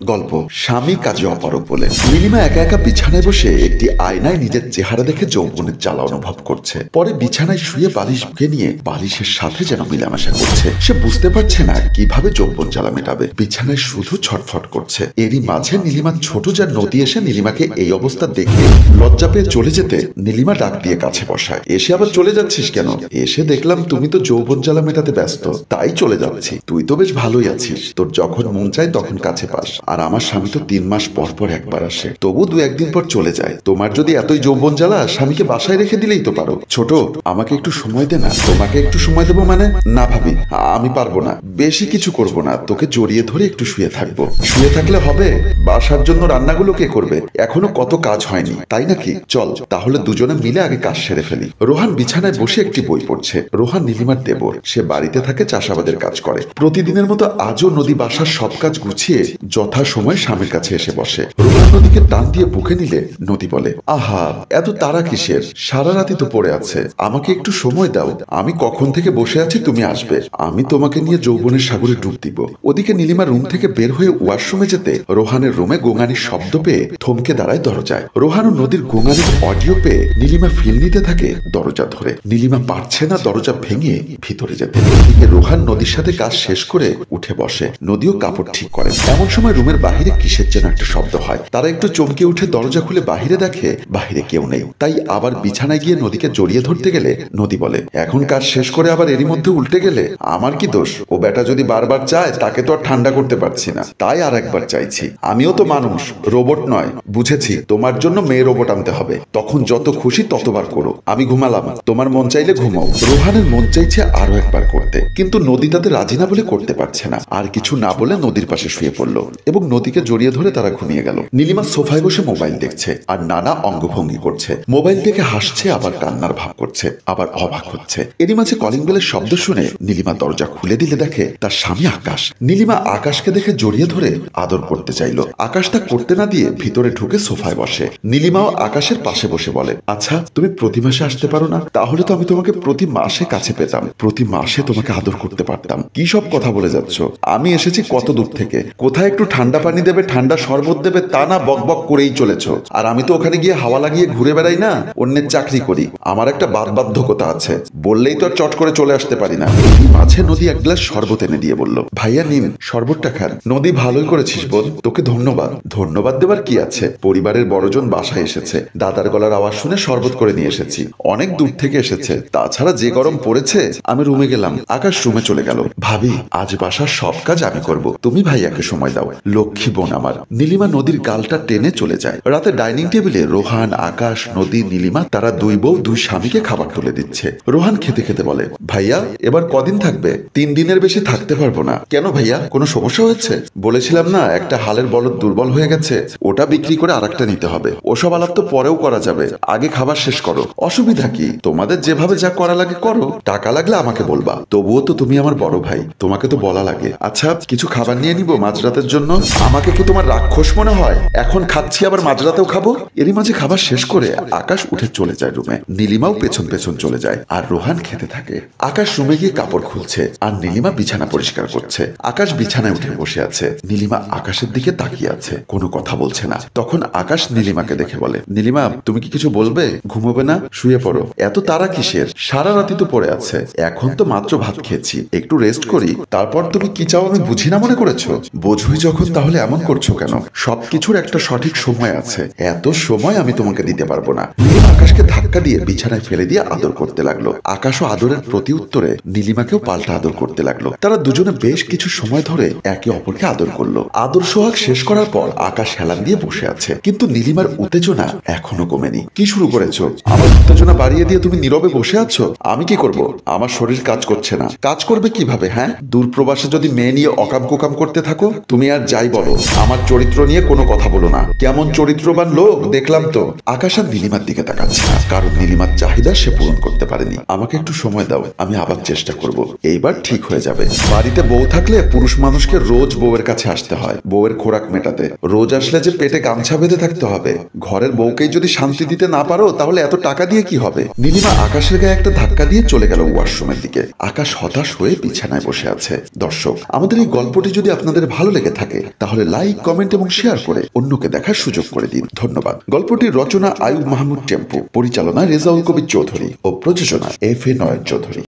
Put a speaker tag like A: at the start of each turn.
A: গল্প স্বামী কাজে অপারগ বলে। নীলিমা একা একা বিছানায় বসে একটি আয়নায় নিজের চেহারা দেখে যৌবনের জ্বালা অনুভব করছে। পরে বিছানায় শুয়ে বালিশ বুকে নিয়ে বালিশের সাথে যেন মিলামেশা করছে। সে বুঝতে পারছে না কিভাবে যৌবন জ্বালা মেটাবে। বিছানায় শুধু ছটফট করছে। এরই মাঝে নীলিমার ছোট যার নদী এসে নীলিমাকে এই অবস্থা দেখে লজ্জা পেয়ে চলে যেতে নীলিমা ডাক দিয়ে কাছে বসায়। এসে আবার চলে যাচ্ছিস কেন? এসে দেখলাম তুমি তো যৌবন জ্বালা মেটাতে ব্যস্ত, তাই চলে যাচ্ছি। তুই তো বেশ ভালোই আছিস, তোর যখন মন চায় তখন কাছে পাস। আর আমার স্বামী তো 3 মাস পর পর একবার আসে, তবু 2-1 দিন পর চলে যায়। তোমার যদি এতই যৌবন জ্বালা, স্বামীকে বাসায় রেখে দিলেই তো পারো। ছোট, আমাকে একটু সময় দে না। তোমাকে একটু সময় দেবো মানে? না ভাবি, আমি পারবো না, বেশি কিছু করব না, তোকে জড়িয়ে ধরে একটু শুয়ে থাকবো। শুয়ে থাকলে হবে? বাসার জন্য রান্নাগুলো কে করবে? এখনো কত কাজ হয়নি, তাই নাকি? চল তাহলে দুজনে মিলে আগে কাজ সেরে ফেলি। রোহান বিছানায় বসে একটি বই পড়ছে। রোহান নীলিমার দেবর, সে বাড়িতে থাকে, চাষাবাদের কাজ করে। প্রতিদিনের মতো আজও নদী বাসার সব কাজ গুছিয়ে যথা সময় স্বামীর কাছে এসে বসে। রোহান নদীকে টান দিয়ে বুকে নিলে নদী বলে, আহা, এত তারা কিসের? সারা রাতি তো পড়ে আছে, আমাকে একটু সময় দাও। আমি কখন থেকে বসে আছি তুমি আসবে, আমি তোমাকে নিয়ে যৌবনের সাগরে ডুব দিব। ওদিকে নীলিমা রুম থেকে বের হয়ে ওয়াশরুমে যেতে রোহানের রুমে গোঙানির শব্দ পেয়ে থমকে দাঁড়ায় দরজায়। রোহান ও নদীর গোঙানির অডিও পেয়ে নীলিমা ফিল নিতে থাকে দরজা ধরে। নীলিমা পারছে না দরজা ভেঙে ভিতরে যেতে। এদিকে রোহান নদীর সাথে কাজ শেষ করে উঠে বসে। নদীও কাপড় ঠিক করে। এমন সময় রুমের বাহিরে কিসের যেন একটা শব্দ হয়। তারা একটু চমকে উঠে দরজা খুলে বাহিরে দেখে বাহিরে কেউ নেই। তাই আবার বিছানায় গিয়ে নদীকে জড়িয়ে ধরতে গেলে নদী বলে, এখন কাজ শেষ করে আবার এরই মধ্যে উল্টে গেলে আমার কি দোষ? ও বেটা যদি বারবার চায় তাকে তো আর ঠান্ডা করতে পারছি না, তাই আর একবার চাইছি। আমিও তো মানুষ, রোবট নয়। বুঝেছি, তোমার জন্য মেয়ে রোবট আনতে হবে, তখন যত খুশি ততবার করো। আমি ঘুমালাম, তোমার মন চাইলে ঘুমাও। রোহানের মন চাইছে আরো একবার করতে, কিন্তু নদী তাতে রাজি না বলে করতে পারছে না। আর কিছু না বলে নদীর পাশে শুয়ে পড়লো এবং নদীকে জড়িয়ে ধরে তারা ঘুমিয়ে গেল। নীলিমা সোফায় বসে মোবাইল দেখছে আর নানা অঙ্গভঙ্গি করছে। মোবাইল দেখে হাসছে, আবার কান্নার ভাব করছে, আবার অবাক হচ্ছে। এরই মাঝে কলিং বেলের শব্দ শুনে নীলিমা দরজা খুলে দিলে দেখে তার স্বামী আকাশ। নীলিমা আকাশকে দেখে জড়িয়ে ধরে আদর করতে চাইলো। আকাশ তা করতে না দিয়ে ভিতরে ঢুকে সোফায় বসে। নীলিমাও আকাশের পাশে বসে বলে, আচ্ছা তুমি প্রতি মাসে আসতে পারো না? তাহলে তো আমি তোমাকে প্রতি মাসে কাছে পেতাম, প্রতি মাসে তোমাকে আদর করতে পারতাম। কি সব কথা বলে যাচ্ছ? আমি এসেছি কত দূর থেকে, কোথায় একটু ঠান্ডা পানি দেবে, ঠান্ডা শরবত দেবে, তা না বক বক করেই চলেছ। আর আমি তো ওখানে গিয়ে হাওয়া লাগিয়ে ঘুরে বেড়াই না, অন্যের চাকরি করি। আমার একটা বাধ্যকতা আছে, বললেই তো আর চট করে চলে আসতে পারি না। মাঝে নদী এক গ্লাস শরবত এনে দিয়ে বলল, ভাইয়া নিন, শরবতটা খান। নদী, ভালোই করেছিস বোন, তোকে ধন্যবাদ। ধন্যবাদ দেবার কি আছে? পরিবারের বড়জন বাসায় এসেছে, দাদার গলার আওয়াজ শুনে শরবত করে নিয়ে এসেছি। অনেক দূর থেকে এসেছে, তাছাড়া যে গরম পড়েছে। আমি রুমে গেলাম, আকাশ রুমে চলে গেল। ভাবি, আজ বাসার সব কাজ আমি করব, তুমি ভাইয়াকে সময় দাও। লক্ষ্মী বোন আমার। নীলিমা নদীর গালটা টেনে চলে যায়। রাতে ডাইনিং টেবিলে রোহান, আকাশ, নদী, নীলিমা, তারা দুই বউ দুই স্বামীকে খাবার তুলে দিচ্ছে। রোহান খেতে খেতে বলে, ভাইয়া এবার কদিন থাকবে? 3 দিনের বেশি থাকতে পারবো না। কেন ভাইয়া, কোনো সমস্যা হয়েছে? বলেছিলাম না, একটা হালের বলদ দুর্বল হয়ে গেছে, ওটা বিক্রি করে আরেকটা নিতে হবে। ওসব আলাপ তো পরেও করা যাবে, আগে খাবার শেষ করো। অসুবিধা কি? তোমাদের যেভাবে যা করা লাগে করো, টাকা লাগলে আমাকে বলবা। তবুও তো তুমি আমার বড় ভাই, তোমাকে তো বলা লাগে। আচ্ছা, কিছু খাবার নিয়ে নিব মাঝরাতের জন্য। আমাকে কি তোমার রাক্ষস মনে হয়? এখন খাচ্ছি আবার মাঝরাতেও খাবো। এরই মাঝে খাবার শেষ করে আকাশ উঠে চলে যায় রুমে। নীলিমাও পেছন পেছন চলে যায় আর রোহান খেতে থাকে। আকাশ রুমে গিয়ে কাপড় খুলছে আর নীলিমা বিছানা পরিষ্কার করছে। আকাশ বিছানায় উঠে বসে আছে। নীলিমা আকাশের দিকে তাকিয়ে আছে, কোনো কথা বলছে না। তখন আকাশ নীলিমাকে দেখে বলে, নীলিমা তুমি কি কিছু বলবে? ঘুমোবে না? শুয়ে পড়ো। এত তারা কিসের? সারা রাতি তো পড়ে আছে, এখন তো মাত্র ভাত খেয়েছি, একটু রেস্ট করি। তারপর তুমি কি চাও আমি বুঝি না মনে করেছো? বোঝই যখন তাহলে এমন করছো কেন? সবকিছুর একটা সঠিক সময় আছে, এত সময় আমি তোমাকে দিতে পারবো না। নীলিমা আকাশকে ধাক্কা দিয়ে বিছানায় ফেলে দিয়ে আদর করতে লাগলো। আকাশও আদরের প্রতি উত্তরে নীলিমাকেও পাল্টা আদর করতে লাগলো। তারা দুজনে বেশ কিছু সময় ধরে একে অপরকে আদর করলো। আদর সোহাগ শেষ করার পর আকাশ হেলান দিয়ে বসে আছে, কিন্তু নীলিমার উত্তেজনা এখনো কমেনি। কি শুরু করেছো? আমার উত্তেজনা বাড়িয়ে দিয়ে তুমি নীরবে বসে আছো। আমি কি করব? আমার শরীর কাজ করছে না। কাজ করবে কিভাবে? হ্যাঁ, দূর প্রবাসে যদি মেয়ে নিয়ে অকাম কুকাম করতে থাকো, তুমি আর যাই বলো, আমার চরিত্র নিয়ে কোনো কথা বলো না, কেমন চরিত্রবান লোক দেখলাম তো। আকাশ আর নীলিমার দিকে তাকাচ্ছে না, কারণ নীলিমার চাহিদা সে পূরণ করতে পারেনি। আমাকে একটু সময় দাও, আমি আবার চেষ্টা করব, এইবার ঠিক হয়ে যাবে। বাড়িতে বউ থাকলে পুরুষ মানুষকে রোজ বউয়ের কাছে আসতে হয় বউয়ের খোরাক মেটাতে। রোজ আসলে যে পেটে গামছা বেঁধে থাকতে হবে? ঘরের বউকেই যদি শান্তি দিতে না পারো তাহলে এত টাকা দিয়ে কি হবে? নীলিমা আকাশের গায়ে একটা ধাক্কা দিয়ে চলে গেল ওয়াশরুমের দিকে। আকাশ হতাশ হয়ে বিছানায় বসে আছে। দর্শক, আমাদের এই গল্পটি যদি আপনাদের ভালো লেগে থাকে তাহলে লাইক, কমেন্ট এবং শেয়ার করে অন্যকে দেখার সুযোগ করে দিন। ধন্যবাদ। গল্পটির রচনা আয়ুব মাহমুদ টেম্পু, পরিচালনা রেজাউল কবির চৌধুরী ও প্রযোজনা FA নয়ন চৌধুরী।